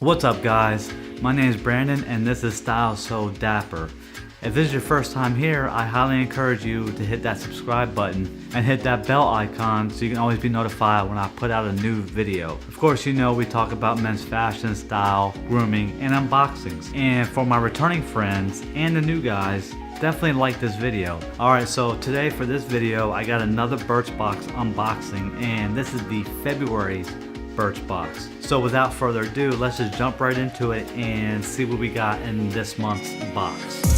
What's up guys, my name is Brandon and this is Style So Dapper. If this is your first time here, I highly encourage you to hit that subscribe button and hit that bell icon so you can always be notified when I put out a new video. Of course, you know we talk about men's fashion, style, grooming, and unboxings. And for my returning friends and the new guys, definitely like this video. Alright, so today for this video I got another Bichbox unboxing, and this is the February's Bichbox. So without further ado, let's just jump right into it and see what we got in this month's box.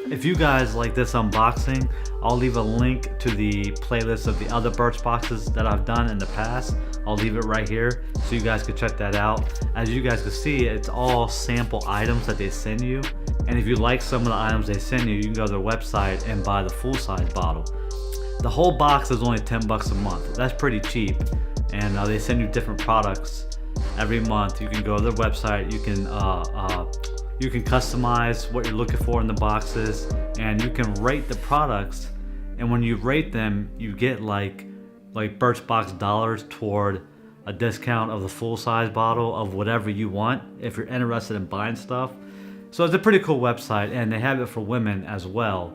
If you guys like this unboxing, I'll leave a link to the playlist of the other Bichboxes that I've done in the past. I'll leave it right here so you guys can check that out. As you guys can see, it's all sample items that they send you. And if you like some of the items they send you, you can go to their website and buy the full-size bottle. The whole box is only 10 bucks a month. That's pretty cheap. And they send you different products every month. You can go to their website, you can customize what you're looking for in the boxes, and you can rate the products, and when you rate them you get like Birchbox dollars toward a discount of the full-size bottle of whatever you want if you're interested in buying stuff. So it's a pretty cool website, and they have it for women as well,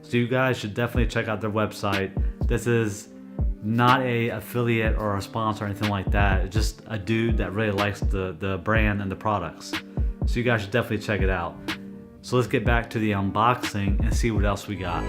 so you guys should definitely check out their website. This is not a affiliate or a sponsor or anything like that. It's just a dude that really likes the brand and the products. So you guys should definitely check it out. So let's get back to the unboxing and see what else we got.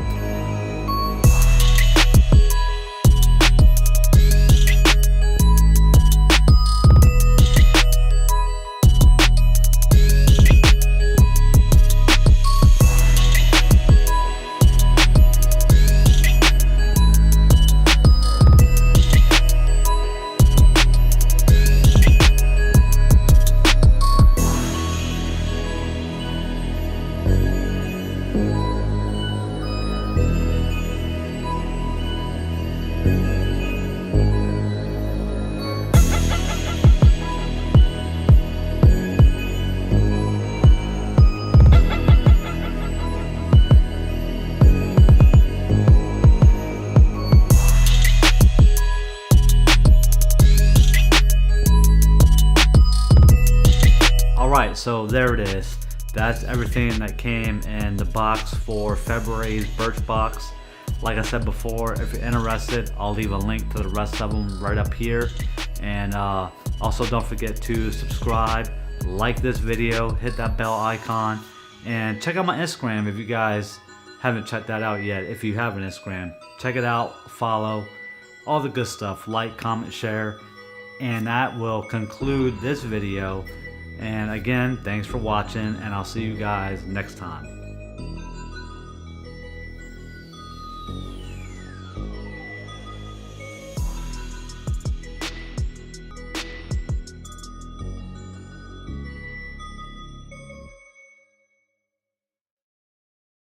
Alright, so there it is. That's everything that came in the box for February's Bichbox. Like I said before, if you're interested, I'll leave a link to the rest of them right up here. And also don't forget to subscribe, like this video, hit that bell icon, and check out my Instagram if you guys haven't checked that out yet. If you have an Instagram, check it out, follow, all the good stuff, like, comment, share. And that will conclude this video. And again, thanks for watching, and I'll see you guys next time.